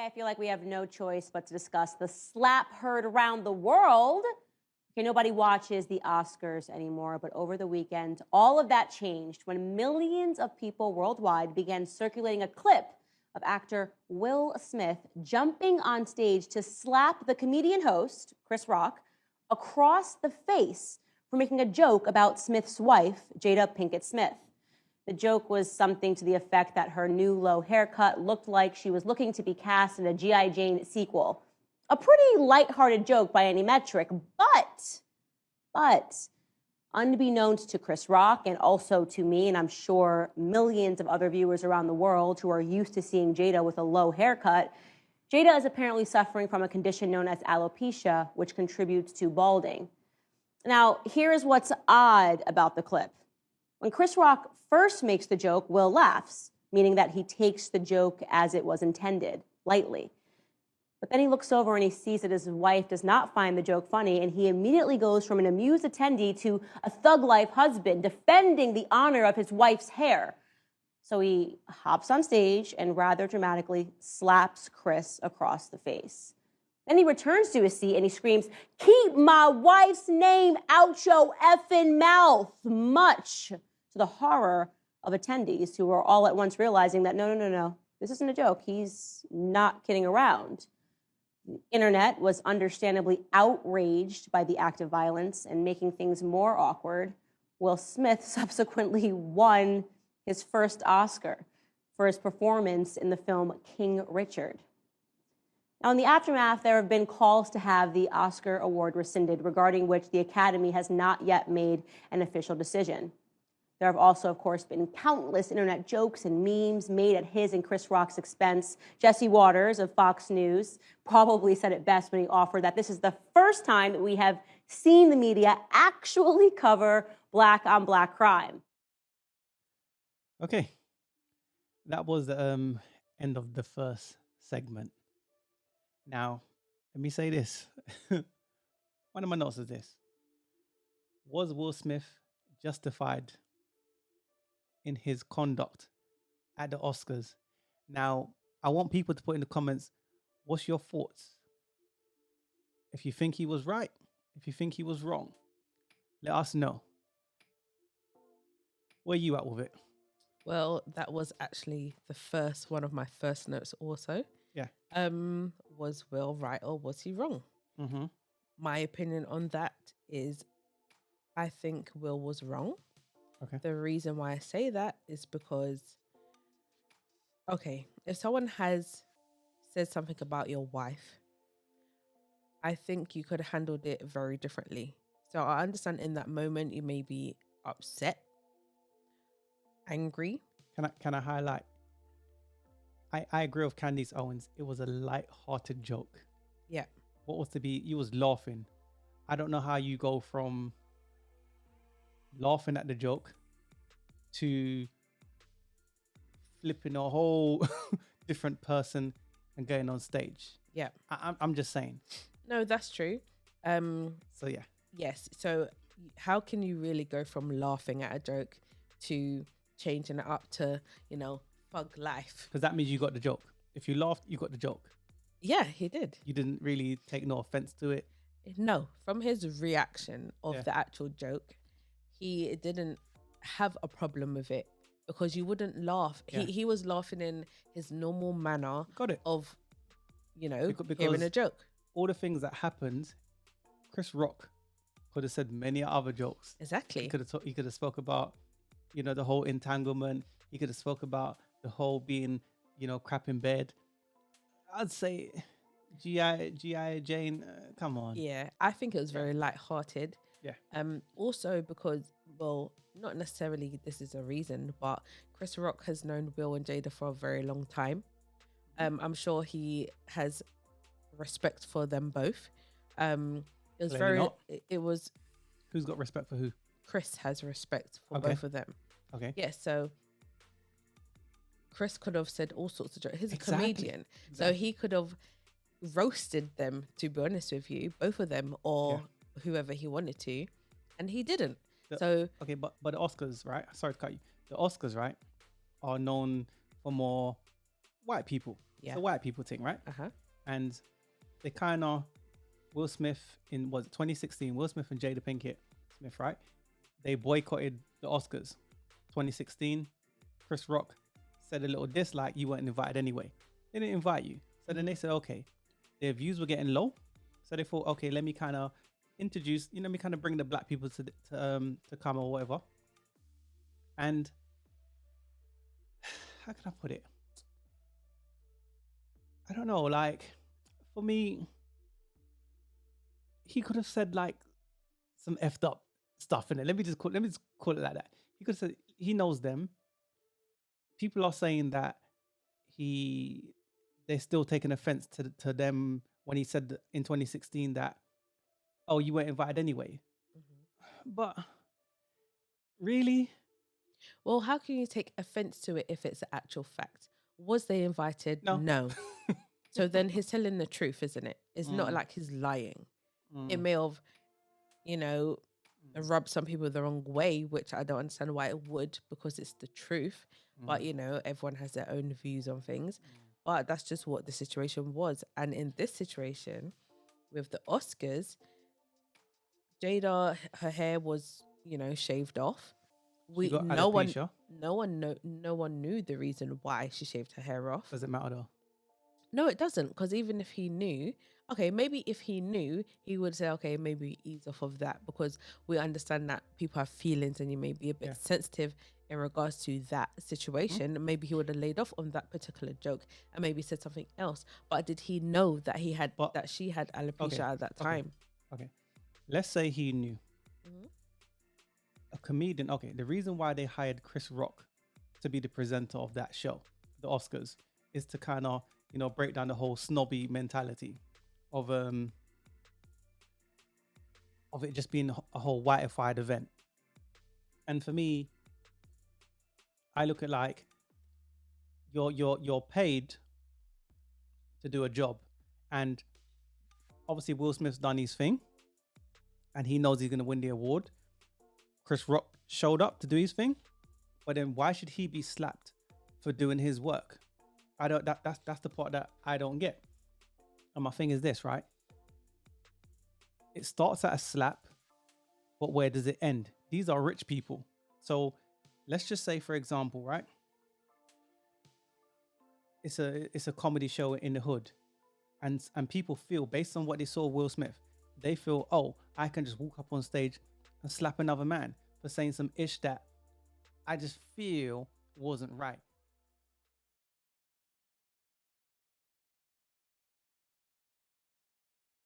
I feel like we have no choice but to discuss the slap heard around the world. Okay, nobody watches the Oscars anymore, but over the weekend, all of that changed when millions of people worldwide began circulating a clip of actor Will Smith jumping on stage to slap the comedian host, Chris Rock, across the face for making a joke about Smith's wife, Jada Pinkett Smith. The joke was something to the effect that her new low haircut looked like she was looking to be cast in a G.I. Jane sequel. A pretty lighthearted joke by any metric, but unbeknownst to Chris Rock and also to me, and I'm sure millions of other viewers around the world who are used to seeing Jada with a low haircut, Jada is apparently suffering from a condition known as alopecia, which contributes to balding. Now, here's what's odd about the clip. When Chris Rock first makes the joke, Will laughs, meaning that he takes the joke as it was intended, lightly. But then he looks over and he sees that his wife does not find the joke funny, and he immediately goes from an amused attendee to a thug-life husband, defending the honor of his wife's hair. So he hops on stage and rather dramatically slaps Chris across the face. Then he returns to his seat and he screams, "Keep my wife's name out your effing mouth," much to the horror of attendees who were all at once realizing that no, this isn't a joke. He's not kidding around. The internet was understandably outraged by the act of violence, and making things more awkward, Will Smith subsequently won his first Oscar for his performance in the film King Richard. Now, in the aftermath, there have been calls to have the Oscar award rescinded, regarding which the Academy has not yet made an official decision. There have also, of course, been countless internet jokes and memes made at his and Chris Rock's expense. Jesse Waters of Fox News probably said it best when he offered that this is the first time that we have seen the media actually cover black-on-black crime. Okay, that was the end of the first segment. Now, let me say this. One of my notes is this. Was Will Smith justified in his conduct at the Oscars? Now, I want people to put in the comments, what's your thoughts? If you think he was right, if you think he was wrong, let us know. Where are you at with it? Well, that was actually one of my first notes also. Yeah. Was Will right or was he wrong? Mm-hmm. My opinion on that is I think Will was wrong. Okay. The reason why I say that is because, okay, if someone has said something about your wife, I think you could have handled it very differently. So I understand in that moment you may be upset, angry. Can I highlight? I agree with Candice Owens. It was a light-hearted joke. Yeah. What was to be? You was laughing. I don't know how you go from laughing at the joke to flipping a whole different person and going on stage. Yeah. I'm just saying. No, that's true. So yeah. Yes. So how can you really go from laughing at a joke to changing it up to, thug life? Because that means you got the joke. If you laughed, you got the joke. Yeah, he did. You didn't really take no offense to it. No, from his reaction of the actual joke, he didn't have a problem with it because you wouldn't laugh. Yeah. He was laughing in his normal manner. Got it. Of, because hearing a joke. All the things that happened, Chris Rock could have said many other jokes. Exactly. He could have spoke about, the whole entanglement. He could have spoke about the whole being, crap in bed. I'd say G.I. Jane, come on. Yeah, I think it was very light-hearted. Yeah. Also because, well, not necessarily this is a reason, but Chris Rock has known Will and Jada for a very long time. I'm sure he has respect for them both. It was Who's got respect for who? Chris has respect for both of them. Okay. Yeah, so Chris could have said all sorts of jokes. He's a comedian. Exactly. So he could have roasted them, to be honest with you, both of them, or whoever he wanted to, and he didn't. But the Oscars, right? Sorry to cut you. The Oscars, right, are known for more white people. It's a white people thing, right? Uh-huh. And they kind of, Will Smith in, was it 2016, Will Smith and Jada Pinkett Smith, right? They boycotted the Oscars. 2016, Chris Rock said a little diss like, you weren't invited anyway. They didn't invite you. So then they said, okay, their views were getting low. So they thought, okay, let me kind of introduce, let me kind of bring the black people to come or whatever. And how can I put it? I don't know, like, for me, he could have said like some effed up stuff in it. Let me just call it like that. He could have said he knows them. People are saying that they're still taking offense to them when he said in 2016 that, oh, you weren't invited anyway. But really? Well, how can you take offense to it if it's an actual fact? Was they invited? No. So then he's telling the truth, isn't it? It's not like he's lying. It may have, rubbed some people the wrong way, which I don't understand why it would, because it's the truth. But, everyone has their own views on things. But that's just what the situation was. And in this situation, with the Oscars, Jada, her hair was, shaved off. No one knew the reason why she shaved her hair off. Does it matter though? No, it doesn't, because even if he knew, okay, maybe if he knew, he would say, okay, maybe ease off of that, because we understand that people have feelings and you may be a bit sensitive in regards to that situation. Maybe he would have laid off on that particular joke and maybe said something else. But did he know that that she had alopecia at that time? Okay. Let's say he knew. A comedian. Okay, the reason why they hired Chris Rock to be the presenter of that show, the Oscars, is to kind of break down the whole snobby mentality of it just being a whole whiteified event. And for me, I look at like you're paid to do a job, and obviously Will Smith's done his thing, and he knows he's going to win the award. Chris Rock showed up to do his thing, but then why should he be slapped for doing his work? That's the part that I don't get. And my thing is this, right? It starts at a slap, but where does it end? These are rich people. So let's just say, for example, right? It's a comedy show in the hood, and people feel, based on what they saw Will Smith, they feel, oh, I can just walk up on stage and slap another man for saying some ish that I just feel wasn't right.